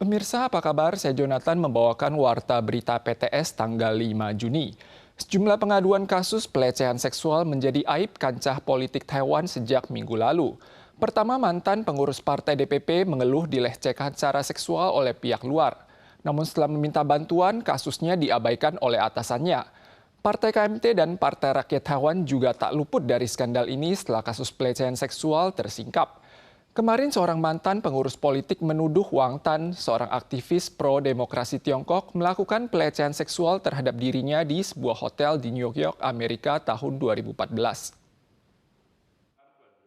Pemirsa, apa kabar? Saya Jonathan membawakan Warta Berita PTS tanggal 5 Juni. Sejumlah pengaduan kasus pelecehan seksual menjadi aib kancah politik Taiwan sejak minggu lalu. Pertama, mantan pengurus partai DPP mengeluh dilecehkan secara seksual oleh pihak luar. Namun setelah meminta bantuan, kasusnya diabaikan oleh atasannya. Partai KMT dan Partai Rakyat Taiwan juga tak luput dari skandal ini setelah kasus pelecehan seksual tersingkap. Kemarin seorang mantan pengurus politik menuduh Wang Tan, seorang aktivis pro-demokrasi Tiongkok, melakukan pelecehan seksual terhadap dirinya di sebuah hotel di New York, Amerika tahun 2014.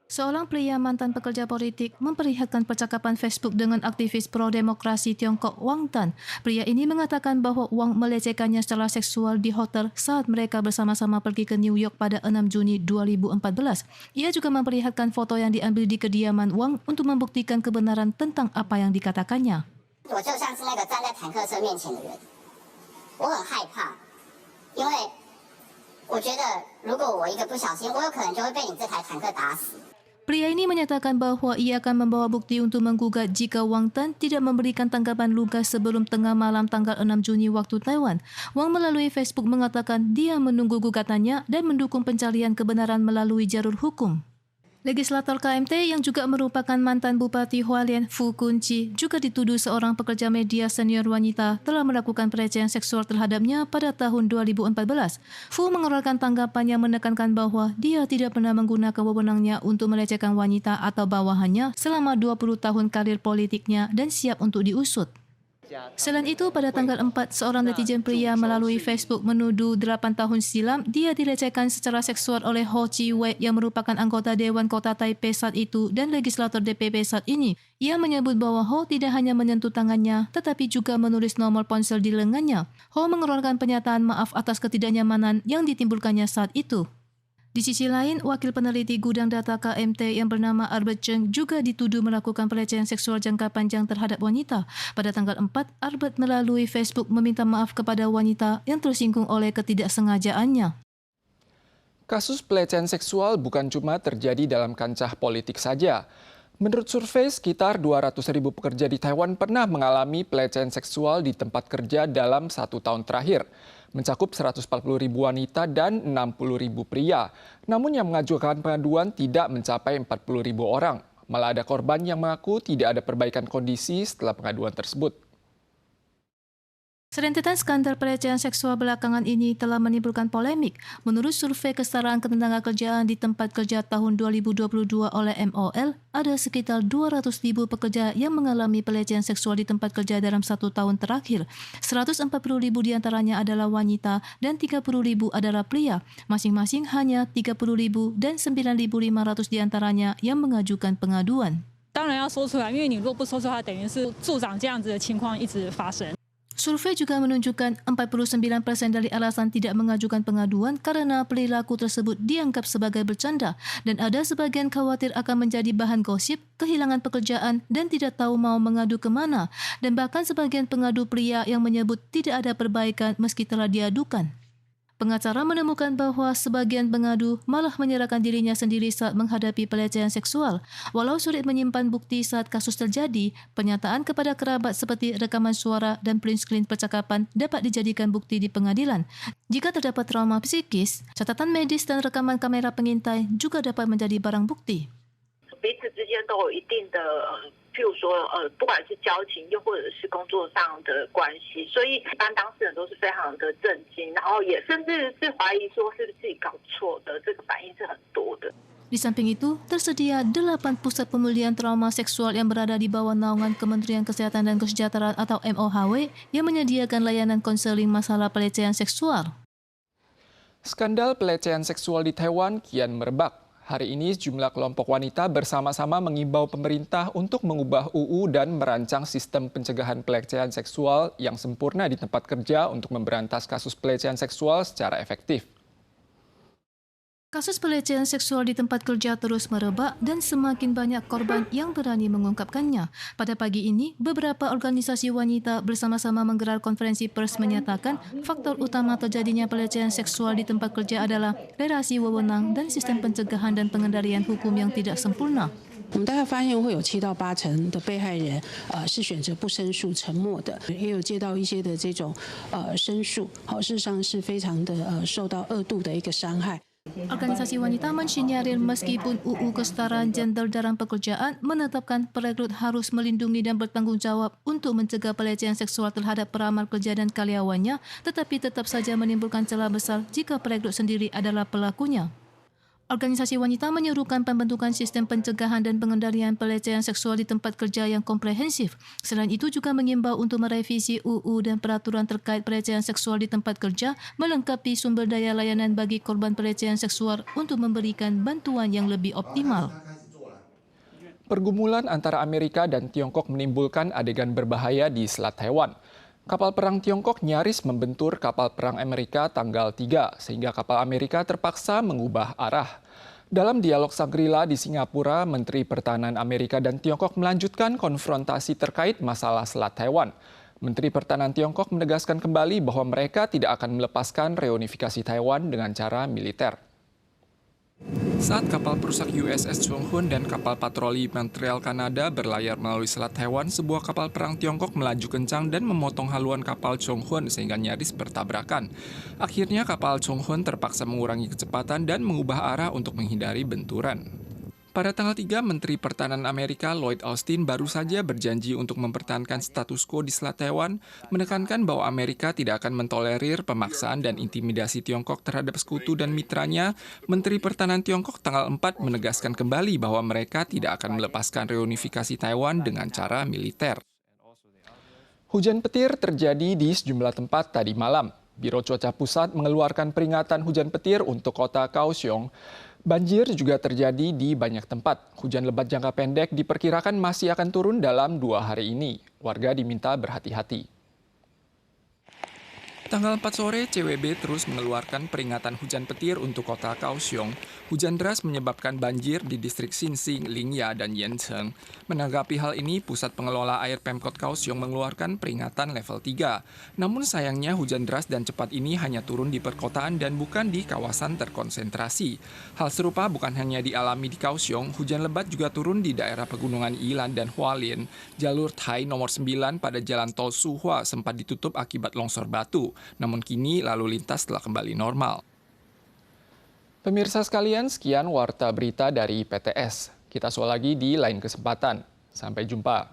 Seorang pria mantan pekerja politik memperlihatkan percakapan Facebook dengan aktivis pro-demokrasi Tiongkok Wang Tan. Pria ini mengatakan bahwa Wang melecehkannya secara seksual di hotel saat mereka bersama-sama pergi ke New York pada 6 Juni 2014. Ia juga memperlihatkan foto yang diambil di kediaman Wang untuk membuktikan kebenaran tentang apa yang dikatakannya. 我就像是那个站在坦克车面前的人，我很害怕，因为我觉得如果我一个不小心，我有可能就会被你这台坦克打死。 Pria ini menyatakan bahwa ia akan membawa bukti untuk menggugat jika Wang Tan tidak memberikan tanggapan lugas sebelum tengah malam tanggal 6 Juni waktu Taiwan. Wang melalui Facebook mengatakan dia menunggu gugatannya dan mendukung pencarian kebenaran melalui jalur hukum. Legislator KMT yang juga merupakan mantan Bupati Hualien Fu Kunci juga dituduh seorang pekerja media senior wanita telah melakukan pelecehan seksual terhadapnya pada tahun 2014. Fu mengeluarkan tanggapan yang menekankan bahwa dia tidak pernah menggunakan wewenangnya untuk melecehkan wanita atau bawahannya selama 20 tahun karir politiknya dan siap untuk diusut. Selain itu, pada tanggal 4, seorang netizen pria melalui Facebook menuduh 8 tahun silam dia dilecehkan secara seksual oleh Ho Chi Wei yang merupakan anggota Dewan Kota Taipei saat itu dan legislator DPP saat ini. Ia menyebut bahwa Ho tidak hanya menyentuh tangannya, tetapi juga menulis nomor ponsel di lengannya. Ho mengeluarkan pernyataan maaf atas ketidaknyamanan yang ditimbulkannya saat itu. Di sisi lain, wakil peneliti gudang data KMT yang bernama Albert Cheng juga dituduh melakukan pelecehan seksual jangka panjang terhadap wanita. Pada tanggal 4, Albert melalui Facebook meminta maaf kepada wanita yang tersinggung oleh ketidaksengajaannya. Kasus pelecehan seksual bukan cuma terjadi dalam kancah politik saja. Menurut survei, sekitar 200.000 pekerja di Taiwan pernah mengalami pelecehan seksual di tempat kerja dalam 1 tahun terakhir. Mencakup 140.000 wanita dan 60.000 pria. Namun yang mengajukan pengaduan tidak mencapai 40.000 orang. Malah ada korban yang mengaku tidak ada perbaikan kondisi setelah pengaduan tersebut. Serentetan skandal pelecehan seksual belakangan ini telah menimbulkan polemik. Menurut survei kesetaraan ketenagakerjaan di tempat kerja tahun 2022 oleh MOL, ada sekitar 200.000 pekerja yang mengalami pelecehan seksual di tempat kerja dalam 1 tahun terakhir. 140.000 diantaranya adalah wanita dan 30.000 adalah pria. Masing-masing hanya 30.000 dan 9.500 diantaranya yang mengajukan pengaduan. 当然要说出来，因为你如果不说出来，等于是助长这样子的情况一直发生。 Survei juga menunjukkan 49% dari alasan tidak mengajukan pengaduan karena perilaku tersebut dianggap sebagai bercanda dan ada sebagian khawatir akan menjadi bahan gosip, kehilangan pekerjaan dan tidak tahu mau mengadu kemana dan bahkan sebagian pengadu pria yang menyebut tidak ada perbaikan meski telah diadukan. Pengacara menemukan bahwa sebagian pengadu malah menyerahkan dirinya sendiri saat menghadapi pelecehan seksual. Walau sulit menyimpan bukti saat kasus terjadi, pernyataan kepada kerabat seperti rekaman suara dan print screen percakapan dapat dijadikan bukti di pengadilan. Jika terdapat trauma psikis, catatan medis dan rekaman kamera pengintai juga dapat menjadi barang bukti. 彼此之间都有一定的譬如说不管是交情又或者是工作上的关系，所以一般当事人都是非常的震惊，然后也甚至是怀疑说是不是自己搞错的，这个反应是很多的。 Di samping itu, tersedia 8 pusat pemulihan trauma seksual yang berada di bawah naungan Kementerian Kesehatan dan Kesejahteraan atau MOHW yang menyediakan layanan konseling masalah pelecehan seksual. Skandal pelecehan seksual di Taiwan kian merebak. Hari ini sejumlah kelompok wanita bersama-sama mengimbau pemerintah untuk mengubah UU dan merancang sistem pencegahan pelecehan seksual yang sempurna di tempat kerja untuk memberantas kasus pelecehan seksual secara efektif. Kasus pelecehan seksual di tempat kerja terus merebak dan semakin banyak korban yang berani mengungkapkannya. Pada pagi ini, beberapa organisasi wanita bersama-sama menggelar konferensi pers menyatakan faktor utama terjadinya pelecehan seksual di tempat kerja adalah relasi wewenang dan sistem pencegahan dan pengendalian hukum yang tidak sempurna. 我们大概发现会有7到8成的被害人是选择不申诉、沉默的，也有接到一些的这种申诉，事实上是非常的受到2度的一个伤害。 Organisasi wanita mensinyalir meskipun UU Kesetaraan Gender dalam Pekerjaan menetapkan perekrut harus melindungi dan bertanggung jawab untuk mencegah pelecehan seksual terhadap peramal kerja dan karyawannya, tetapi tetap saja menimbulkan celah besar jika perekrut sendiri adalah pelakunya. Organisasi wanita menyerukan pembentukan sistem pencegahan dan pengendalian pelecehan seksual di tempat kerja yang komprehensif. Selain itu juga mengimbau untuk merevisi UU dan peraturan terkait pelecehan seksual di tempat kerja, melengkapi sumber daya layanan bagi korban pelecehan seksual untuk memberikan bantuan yang lebih optimal. Pergumulan antara Amerika dan Tiongkok menimbulkan adegan berbahaya di Selat Taiwan. Kapal perang Tiongkok nyaris membentur kapal perang Amerika tanggal 3, sehingga kapal Amerika terpaksa mengubah arah. Dalam dialog Shangri-La di Singapura, Menteri Pertahanan Amerika dan Tiongkok melanjutkan konfrontasi terkait masalah Selat Taiwan. Menteri Pertahanan Tiongkok menegaskan kembali bahwa mereka tidak akan melepaskan reunifikasi Taiwan dengan cara militer. Saat kapal perusak USS Chung Hoon dan kapal patroli Montreal Kanada berlayar melalui Selat Taiwan, sebuah kapal perang Tiongkok melaju kencang dan memotong haluan kapal Chung Hoon sehingga nyaris bertabrakan. Akhirnya kapal Chung Hoon terpaksa mengurangi kecepatan dan mengubah arah untuk menghindari benturan. Pada tanggal 3, Menteri Pertahanan Amerika Lloyd Austin baru saja berjanji untuk mempertahankan status quo di Selat Taiwan, menekankan bahwa Amerika tidak akan mentolerir pemaksaan dan intimidasi Tiongkok terhadap sekutu dan mitranya. Menteri Pertahanan Tiongkok tanggal 4 menegaskan kembali bahwa mereka tidak akan melepaskan reunifikasi Taiwan dengan cara militer. Hujan petir terjadi di sejumlah tempat tadi malam. Biro Cuaca Pusat mengeluarkan peringatan hujan petir untuk kota Kaohsiung. Banjir juga terjadi di banyak tempat. Hujan lebat jangka pendek diperkirakan masih akan turun dalam 2 hari ini. Warga diminta berhati-hati. Tanggal 4 sore, CWB terus mengeluarkan peringatan hujan petir untuk kota Kaohsiung. Hujan deras menyebabkan banjir di distrik Xinxing, Lingya, dan Yancheng. Menanggapi hal ini, Pusat Pengelola Air Pemkot Kaohsiung mengeluarkan peringatan level 3. Namun sayangnya hujan deras dan cepat ini hanya turun di perkotaan dan bukan di kawasan terkonsentrasi. Hal serupa bukan hanya dialami di Kaohsiung, hujan lebat juga turun di daerah pegunungan Yilan dan Hualien. Jalur Tai nomor 9 pada jalan tol Suhua sempat ditutup akibat longsor batu. Namun kini lalu lintas telah kembali normal. Pemirsa sekalian, sekian Warta Berita dari PTS. Kita soal lagi di lain kesempatan. Sampai jumpa.